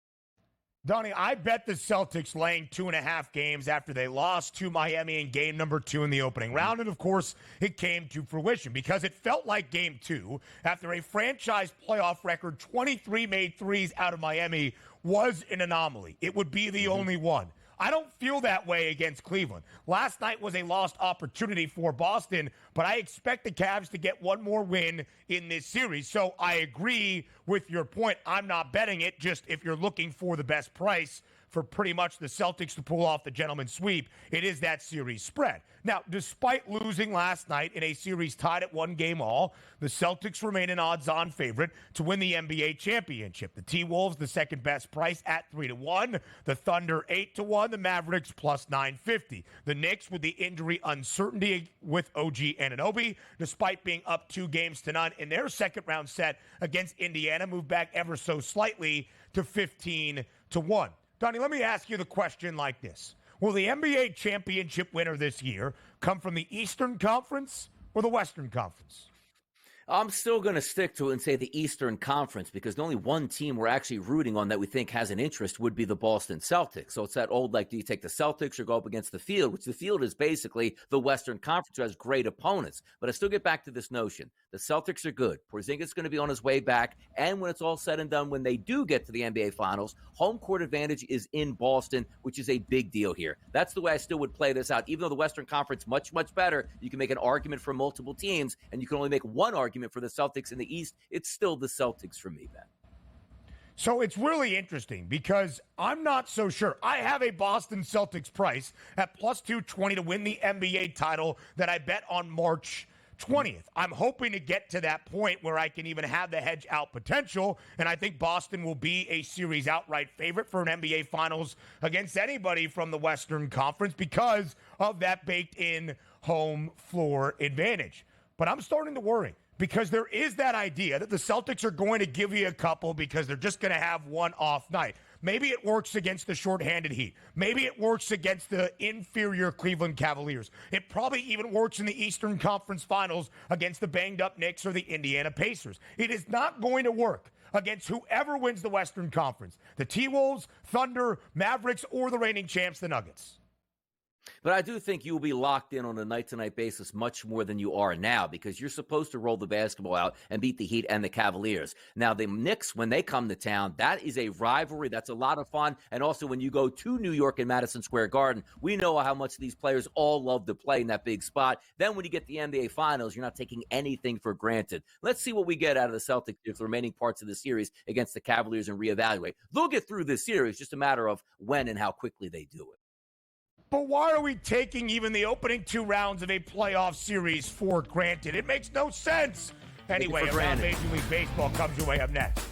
Donnie, I bet the Celtics laying 2.5 games after they lost to Miami in game number 2 in the opening round. And, of course, it came to fruition because it felt like game 2, after a franchise playoff record 23 made threes out of Miami, was an anomaly. It would be the only one. I don't feel that way against Cleveland. Last night was a lost opportunity for Boston, but I expect the Cavs to get one more win in this series. So I agree with your point. I'm not betting it, just if you're looking for the best price for pretty much the Celtics to pull off the gentleman's sweep, it is that series spread. Now, despite losing last night in a series tied at 1 game all, the Celtics remain an odds-on favorite to win the NBA championship. The T-Wolves, the second best price at 3-1. The Thunder 8-1. The Mavericks plus 950. The Knicks with the injury uncertainty with OG Anunoby, despite being up 2-0 in their second-round set against Indiana, moved back ever so slightly to 15-1. Donnie, let me ask you the question like this. Will the NBA championship winner this year come from the Eastern Conference or the Western Conference? I'm still going to stick to it and say the Eastern Conference, because the only one team we're actually rooting on that we think has an interest would be the Boston Celtics. So it's that old, like, do you take the Celtics or go up against the field, which the field is basically the Western Conference, who has great opponents. But I still get back to this notion. The Celtics are good. Porzingis is going to be on his way back. And when it's all said and done, when they do get to the NBA Finals, home court advantage is in Boston, which is a big deal here. That's the way I still would play this out. Even though the Western Conference much, much better, you can make an argument for multiple teams, and you can only make one argument for the Celtics in the East. It's still the Celtics for me, Ben. So it's really interesting because I'm not so sure. I have a Boston Celtics price at plus 220 to win the NBA title that I bet on March 20th. I'm hoping to get to that point where I can even have the hedge out potential, and I think Boston will be a series outright favorite for an NBA Finals against anybody from the Western Conference because of that baked-in home floor advantage. But I'm starting to worry, because there is that idea that the Celtics are going to give you a couple because they're just going to have one off night. Maybe it works against the shorthanded Heat. Maybe it works against the inferior Cleveland Cavaliers. It probably even works in the Eastern Conference Finals against the banged-up Knicks or the Indiana Pacers. It is not going to work against whoever wins the Western Conference, the T-Wolves, Thunder, Mavericks, or the reigning champs, the Nuggets. But I do think you will be locked in on a night-to-night basis much more than you are now, because you're supposed to roll the basketball out and beat the Heat and the Cavaliers. Now, the Knicks, when they come to town, that is a rivalry. That's a lot of fun. And also, when you go to New York and Madison Square Garden, we know how much these players all love to play in that big spot. Then when you get the NBA Finals, you're not taking anything for granted. Let's see what we get out of the Celtics if the remaining parts of the series against the Cavaliers and reevaluate. They'll get through this series, just a matter of when and how quickly they do it. But why are we taking even the opening 2 rounds of a playoff series for granted? It makes no sense. Anyway, around Major League Baseball comes your way up next.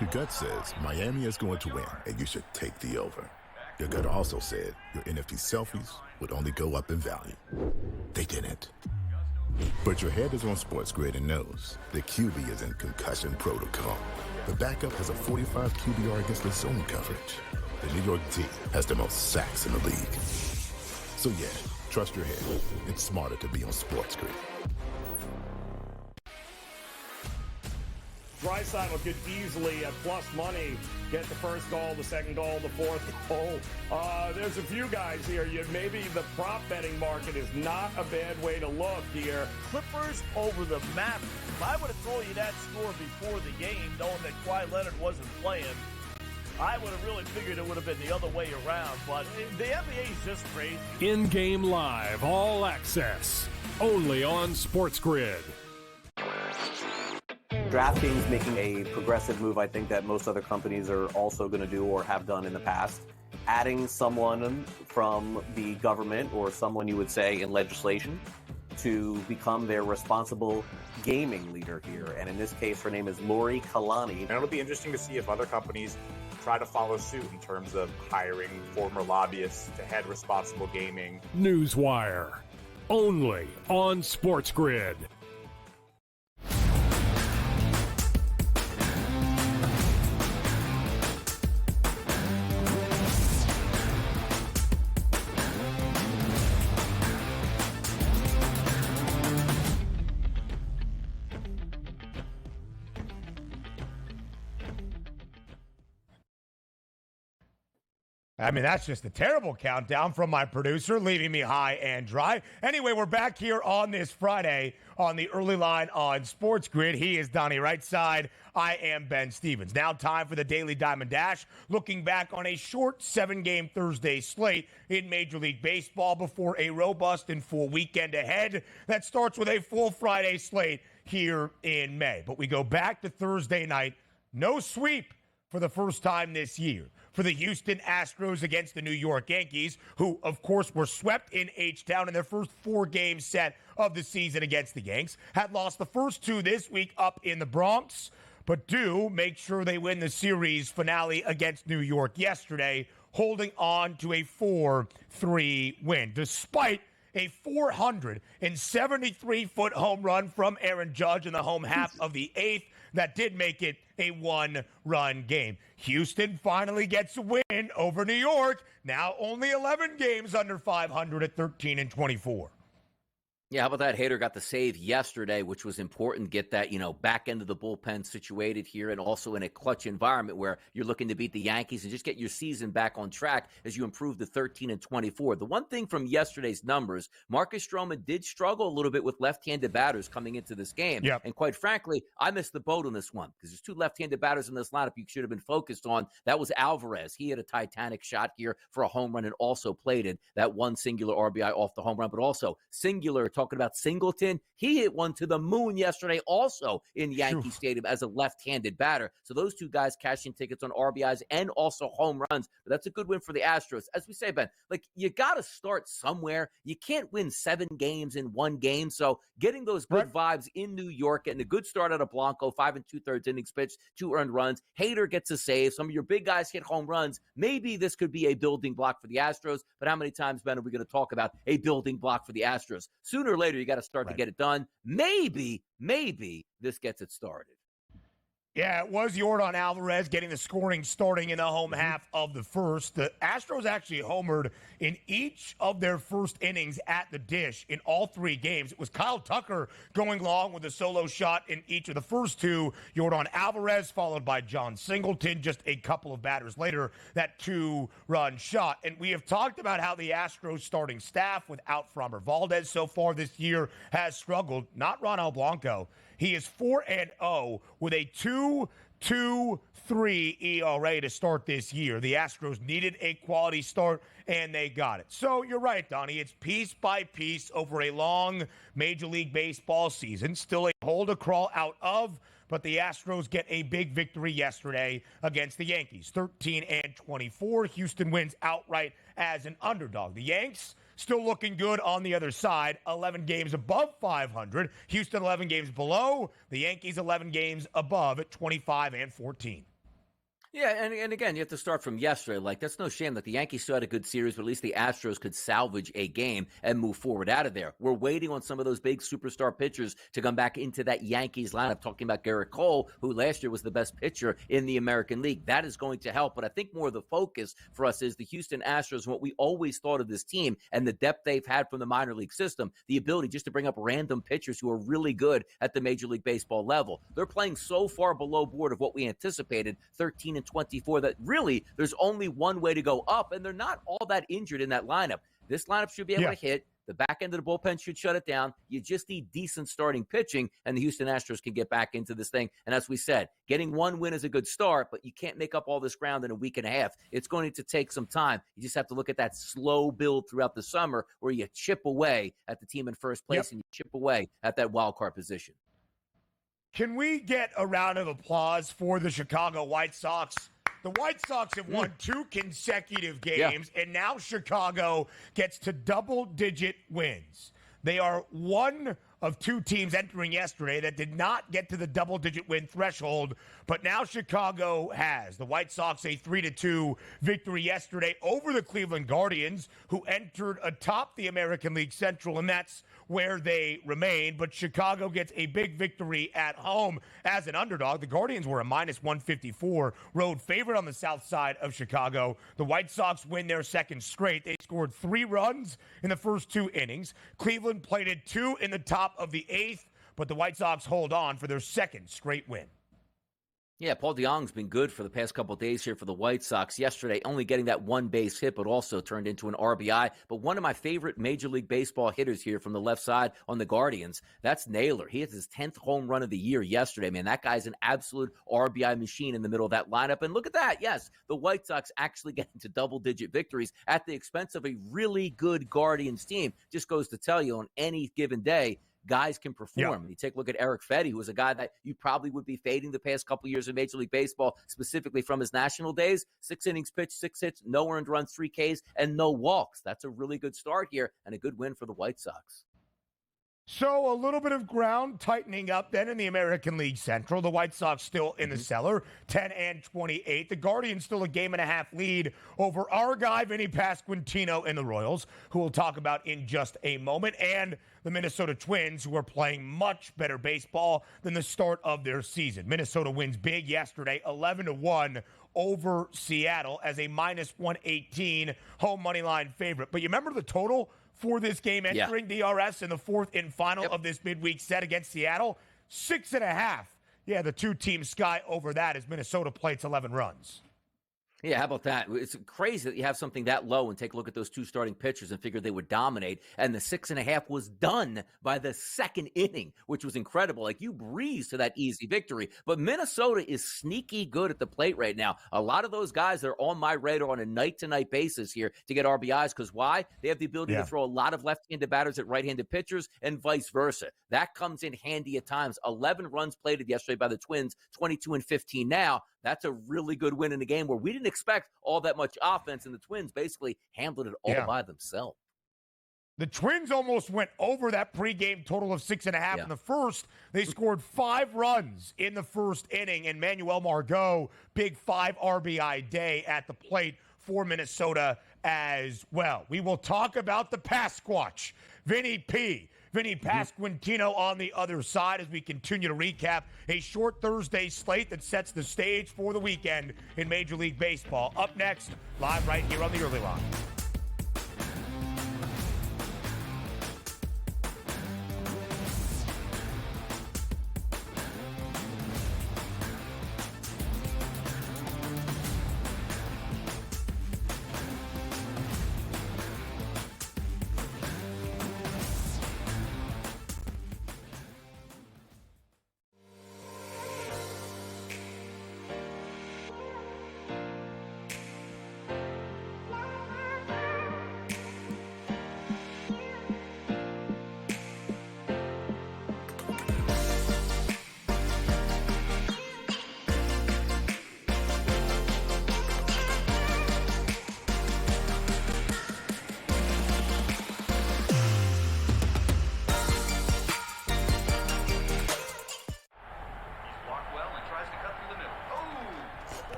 Your gut says Miami is going to win, and you should take the over. Your gut also said your NFT selfies would only go up in value. They didn't. But your head is on SportsGrid and knows the QB is in concussion protocol. The backup has a 45 QBR against the zone coverage. The New York D has the most sacks in the league. So yeah, trust your head. It's smarter to be on SportsGrid. Draisaitl could easily, at plus money, get the first goal, the second goal, the fourth goal. There's a few guys here. Maybe the prop betting market is not a bad way to look here. Clippers over the Mavericks. If I would have told you that score before the game, knowing that Kawhi Leonard wasn't playing, I would have really figured it would have been the other way around. But the NBA is just crazy. In-game live, all access, only on SportsGrid. DraftKings making a progressive move, I think, that most other companies are also going to do or have done in the past. Adding someone from the government or someone you would say in legislation to become their responsible gaming leader here. And in this case, her name is Lori Kalani. And it'll be interesting to see if other companies try to follow suit in terms of hiring former lobbyists to head responsible gaming. Newswire. only on SportsGrid. I mean, that's just a terrible countdown from my producer, leaving me high and dry. Anyway, we're back here on this Friday on the early line on SportsGrid. He is Donnie Right Side. I am Ben Stevens. Now time for the Daily Diamond Dash, looking back on a short 7-game Thursday slate in Major League Baseball before a robust and full weekend ahead that starts with a full Friday slate here in May. But we go back to Thursday night. No sweep for the first time this year for the Houston Astros against the New York Yankees, who, of course, were swept in H-Town in their first 4-game set of the season against the Yanks, had lost the first 2 this week up in the Bronx, but do make sure they win the series finale against New York yesterday, holding on to a 4-3 win, despite a 473-foot home run from Aaron Judge in the home half of the 8th. That did make it a 1-run game. Houston finally gets a win over New York. Now only 11 games under 500 at 13-24. Yeah, how about that? Hader got the save yesterday, which was important. Get that, back end of the bullpen situated here, and also in a clutch environment where you're looking to beat the Yankees and just get your season back on track as you improve to 13-24. The one thing from yesterday's numbers, Marcus Stroman did struggle a little bit with left-handed batters coming into this game. Yep. And quite frankly, I missed the boat on this one because there's 2 left-handed batters in this lineup you should have been focused on. That was Alvarez. He had a titanic shot here for a home run and also plated that one singular RBI off the home run, but also singular, talking about Singleton, he hit one to the moon yesterday also in Yankee Stadium as a left-handed batter. So those 2 guys cashing tickets on RBIs and also home runs. But that's a good win for the Astros. As we say, Ben, you got to start somewhere. You can't win 7 games in 1 game. So getting those good vibes in New York, getting a good start out of Blanco, 5 2/3 innings pitched, 2 earned runs. Hader gets a save. Some of your big guys hit home runs. Maybe this could be a building block for the Astros. But how many times, Ben, are we going to talk about a building block for the Astros? Sooner or later, you got to start to get it done. Maybe this gets it started. Yeah, it was Yordan Alvarez getting the scoring starting in the home half of the first. The Astros actually homered in each of their first innings at the dish in all 3 games. It was Kyle Tucker going long with a solo shot in each of the first 2. Yordan Alvarez followed by John Singleton just a couple of batters later, that 2-run shot. And we have talked about how the Astros starting staff without Framber Valdez so far this year has struggled. Not Ronald Blanco. He is 4-0 with a 2.23 ERA to start this year. The Astros needed a quality start, and they got it. So you're right, Donnie. It's piece by piece over a long Major League Baseball season. Still a hole to crawl out of, but the Astros get a big victory yesterday against the Yankees. 13-24. Houston wins outright as an underdog. The Yanks still looking good on the other side. 11 games above 500. Houston 11 games below. The Yankees 11 games above at 25-14. Yeah, and again, you have to start from yesterday. That's no shame that the Yankees still had a good series, but at least the Astros could salvage a game and move forward out of there. We're waiting on some of those big superstar pitchers to come back into that Yankees lineup, talking about Garrett Cole, who last year was the best pitcher in the American League. That is going to help, but I think more of the focus for us is the Houston Astros and what we always thought of this team and the depth they've had from the minor league system, the ability just to bring up random pitchers who are really good at the Major League Baseball level. They're playing so far below board of what we anticipated, 13-24, that really there's only one way to go up, and they're not all that injured in that lineup. This lineup should be able to hit. The back end of the bullpen should shut it down. You just need decent starting pitching, and the Houston Astros can get back into this thing. And as we said, getting 1 win is a good start, but you can't make up all this ground in a week and a half. It's going to take some time. You just have to look at that slow build throughout the summer where you chip away at the team in first place and you chip away at that wild card position. Can we get a round of applause for the Chicago White Sox? The White Sox have won 2 consecutive games, and now Chicago gets to double-digit wins. They are 1 of two teams entering yesterday that did not get to the double-digit win threshold, but now Chicago has. The White Sox a 3-2 victory yesterday over the Cleveland Guardians, who entered atop the American League Central, and that's where they remain. But Chicago gets a big victory at home as an underdog. The Guardians were a -154 road favorite on the south side of Chicago. The White Sox win their second straight. They scored 3 runs in the first 2 innings. Cleveland plated 2 in the top of the 8th, but the White Sox hold on for their second straight win. Yeah, Paul DeJong's been good for the past couple of days here for the White Sox. Yesterday, only getting that 1 base hit, but also turned into an RBI. But one of my favorite Major League Baseball hitters here from the left side on the Guardians, that's Naylor. He hit his 10th home run of the year yesterday, man. That guy's an absolute RBI machine in the middle of that lineup. And look at that. Yes, the White Sox actually getting to double-digit victories at the expense of a really good Guardians team. Just goes to tell you on any given day, guys can perform. You take a look at Eric Fedde, who was a guy that you probably would be fading the past couple years in Major League Baseball, specifically from his national days. 6 innings pitched, 6 hits, no earned runs, 3 Ks, and no walks. That's a really good start here and a good win for the White Sox. So a little bit of ground tightening up then in the American League Central. The White Sox still in the cellar, 10-28. The Guardians still a 1.5 lead over our guy, Vinny Pasquantino, and the Royals, who we'll talk about in just a moment, and the Minnesota Twins, who are playing much better baseball than the start of their season. Minnesota wins big yesterday, 11-1 over Seattle as a -118 home money line favorite. But you remember the total for this game entering DRS in the 4th and final of this midweek set against Seattle? 6.5. Yeah, the 2 teams sky over that as Minnesota plates 11 runs. Yeah, how about that? It's crazy that you have something that low and take a look at those 2 starting pitchers and figure they would dominate. And the 6.5 was done by the 2nd inning, which was incredible. Like, you breeze to that easy victory. But Minnesota is sneaky good at the plate right now. A lot of those guys are on my radar on a night-to-night basis here to get RBIs. Because why? They have the ability to throw a lot of left-handed batters at right-handed pitchers and vice versa. That comes in handy at times. 11 runs plated yesterday by the Twins, 22-15 now. That's a really good win in a game where we didn't expect all that much offense, and the Twins basically handled it all by themselves. The Twins almost went over that pregame total of 6.5 in the first. They scored 5 runs in the first inning, and Manuel Margot, big 5 RBI day at the plate for Minnesota as well. We will talk about the Pasquatch, Vinny Pasquantino on the other side as we continue to recap a short Thursday slate that sets the stage for the weekend in Major League Baseball. Up next, live right here on the Early Line.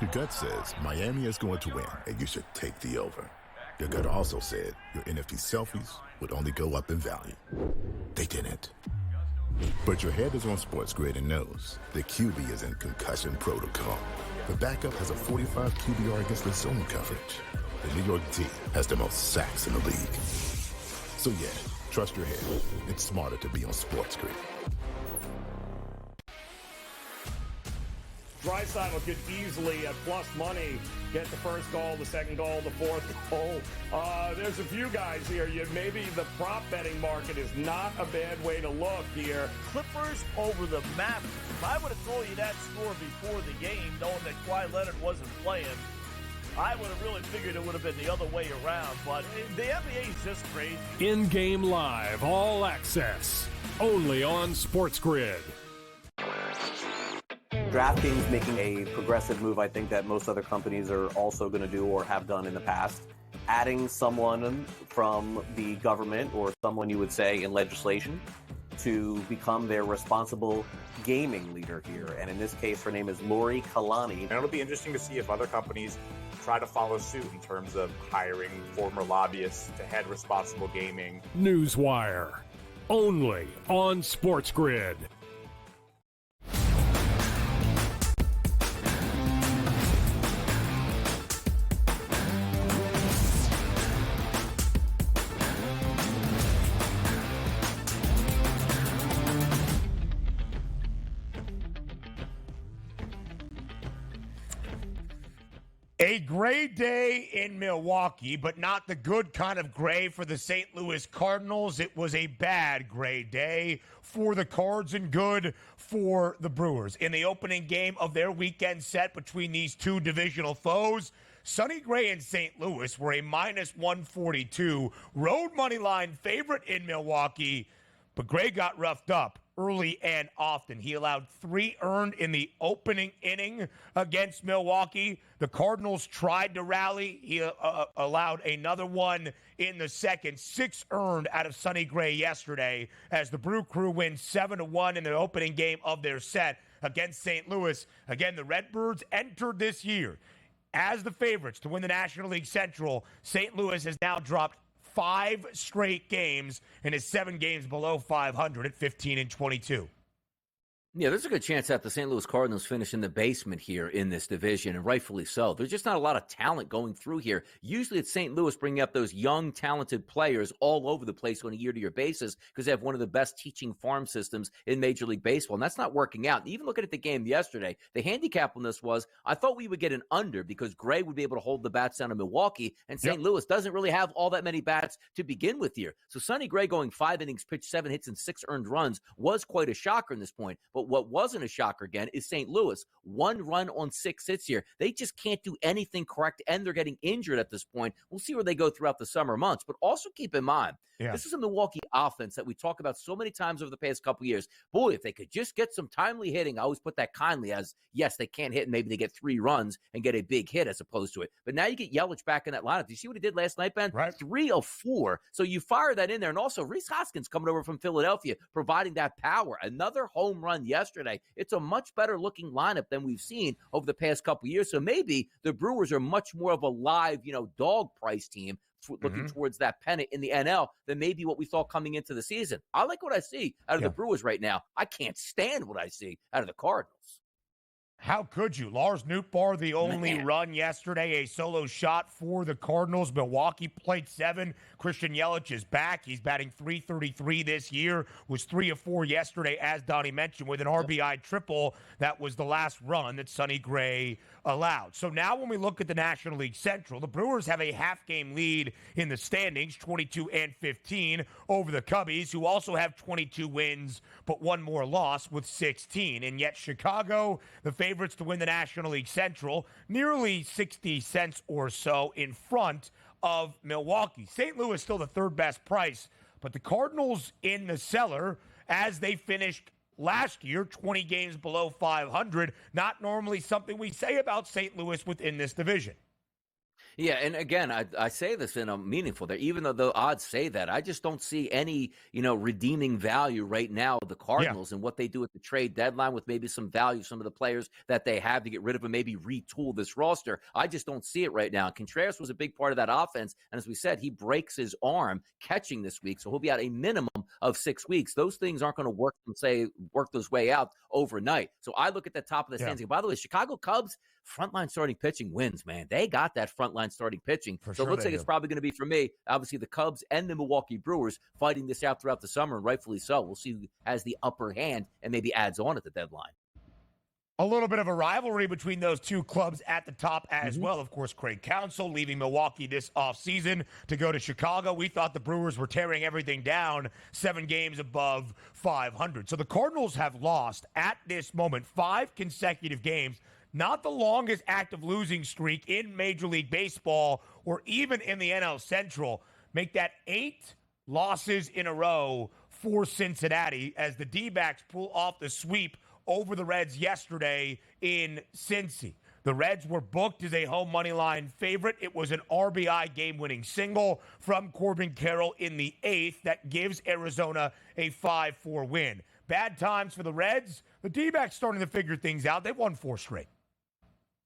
Your gut says Miami is going to win, and you should take the over. Your gut also said your NFT selfies would only go up in value. They didn't. But your head is on SportsGrid and knows the QB is in concussion protocol. The backup has a 45 QBR against the zone coverage. The New York D has the most sacks in the league. So yeah, trust your head. It's smarter to be on SportsGrid. Draisaitl could easily, at plus money, get the first goal, the second goal, the fourth goal. There's a few guys here. Maybe the prop betting market is not a bad way to look here. Clippers over the Mavericks. If I would have told you that score before the game, knowing that Kawhi Leonard wasn't playing, I would have really figured it would have been the other way around. But the NBA is just crazy. In-game live, all access, only on SportsGrid. DraftKings making a progressive move, I think, that most other companies are also going to do or have done in the past. Adding someone from the government or someone you would say in legislation to become their responsible gaming leader here. And in this case, her name is Lori Kalani. And it'll be interesting to see if other companies try to follow suit in terms of hiring former lobbyists to head responsible gaming. Newswire, only on SportsGrid. A gray day in Milwaukee, but not the good kind of gray for the St. Louis Cardinals. It was a bad gray day for the Cards and good for the Brewers. In the opening game of their weekend set between these two divisional foes, Sonny Gray and St. Louis were a minus 142 road money line favorite in Milwaukee, but Gray got roughed up early and often. He allowed 3 earned in the opening inning against Milwaukee. The Cardinals tried to rally. He allowed another one in the second. 6 earned out of Sonny Gray yesterday as the Brew Crew wins 7-1 in the opening game of their set against St. Louis. Again, the Redbirds entered this year as the favorites to win the National League Central. St. Louis has now dropped 5 straight games and is 7 games below 500 at 15-22. Yeah, there's a good chance that the St. Louis Cardinals finish in the basement here in this division, and rightfully so. There's just not a lot of talent going through here. Usually it's St. Louis bringing up those young, talented players all over the place on a year-to-year basis because they have one of the best teaching farm systems in Major League Baseball, and that's not working out. And even looking at the game yesterday, the handicap on this was I thought we would get an under because Gray would be able to hold the bats down in Milwaukee, and St. Louis doesn't really have all that many bats to begin with here. So Sonny Gray going 5 innings, pitched 7 hits, and 6 earned runs was quite a shocker in this point. But what wasn't a shocker again is St. Louis. 1 run on 6 hits here. They just can't do anything correct, and they're getting injured at this point. We'll see where they go throughout the summer months. But also keep in mind, this is a Milwaukee offense that we talk about so many times over the past couple years. Boy, if they could just get some timely hitting, I always put that kindly as, yes, they can't hit, and maybe they get 3 runs and get a big hit as opposed to it. But now you get Yelich back in that lineup. Do you see what he did last night, Ben? Right. 3 of 4. So you fire that in there. And also, Rhys Hoskins coming over from Philadelphia, providing that power. Another home run yesterday. It's a much better looking lineup than we've seen over the past couple years. So maybe the Brewers are much more of a live, dog price team looking towards that pennant in the NL than maybe what we thought coming into the season. I like what I see out of the Brewers right now. I can't stand what I see out of the Cardinals. How could you? Lars Nootbaar, the only run yesterday, a solo shot for the Cardinals. Milwaukee played 7. Christian Yelich is back. He's batting .333 this year, was 3 of 4 yesterday, as Donnie mentioned, with an RBI triple. That was the last run that Sonny Gray allowed. So now when we look at the National League Central, the Brewers have a half-game lead in the standings, 22-15, over the Cubbies, who also have 22 wins, but 1 more loss with 16. And yet Chicago, the favorites to win the National League Central, nearly 60 cents or so in front of Milwaukee. St. Louis still the 3rd best price, but the Cardinals in the cellar as they finished last year, 20 games below 500. Not normally something we say about St. Louis within this division. Yeah, and again, I say this in a meaningful there. Even though the odds say that, I just don't see any, redeeming value right now of the Cardinals and what they do at the trade deadline with maybe some value, some of the players that they have to get rid of and maybe retool this roster. I just don't see it right now. Contreras was a big part of that offense, and as we said, he breaks his arm catching this week, so he'll be out a minimum of 6 weeks. Those things aren't going to work those way out overnight. So I look at the top of the standings. By the way, Chicago Cubs, frontline starting pitching wins, man. They got that frontline starting pitching. So it looks like it's probably going to be, for me, obviously the Cubs and the Milwaukee Brewers fighting this out throughout the summer, and rightfully so. We'll see who has the upper hand and maybe adds on at the deadline. A little bit of a rivalry between those two clubs at the top as well. Of course, Craig Counsell leaving Milwaukee this offseason to go to Chicago. We thought the Brewers were tearing everything down, 7 games above 500. So the Cardinals have lost at this moment 5 consecutive games. Not the longest active losing streak in Major League Baseball or even in the NL Central. Make that 8 losses in a row for Cincinnati as the D-backs pull off the sweep over the Reds yesterday in Cincy. The Reds were booked as a home money line favorite. It was an RBI game-winning single from Corbin Carroll in the 8th that gives Arizona a 5-4 win. Bad times for the Reds. The D-backs starting to figure things out. They've won 4 straight.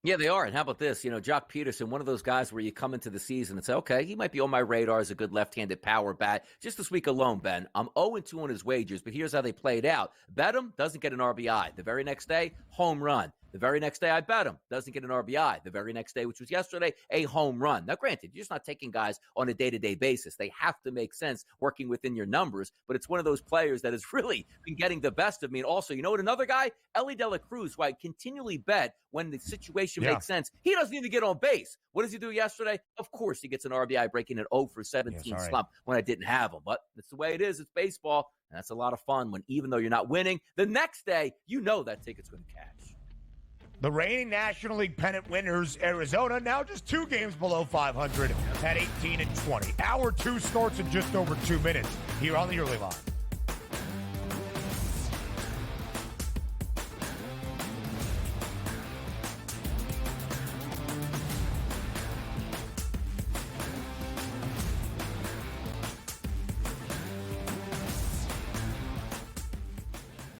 Yeah, they are. And how about this? Jock Peterson, one of those guys where you come into the season and say, okay, he might be on my radar as a good left-handed power bat. Just this week alone, Ben, I'm 0-2 on his wagers, but here's how they played out. Bet him, doesn't get an RBI. The very next day, home run. The very next day, I bet him, doesn't get an RBI. The very next day, which was yesterday, a home run. Now, granted, you're just not taking guys on a day-to-day basis. They have to make sense working within your numbers, but it's one of those players that has really been getting the best of me. And also, you know what, another guy, Ellie De La Cruz, who I continually bet when the situation makes sense, he doesn't even get on base. What does he do yesterday? Of course, he gets an RBI breaking an 0 for 17 slump when I didn't have him. But it's the way it is. It's baseball, and that's a lot of fun when even though you're not winning, the next day, you know that ticket's going to cash. The reigning National League pennant winners, Arizona, now just 2 games below 500 at 18-20. Hour 2 starts in just over 2 minutes here on the early line.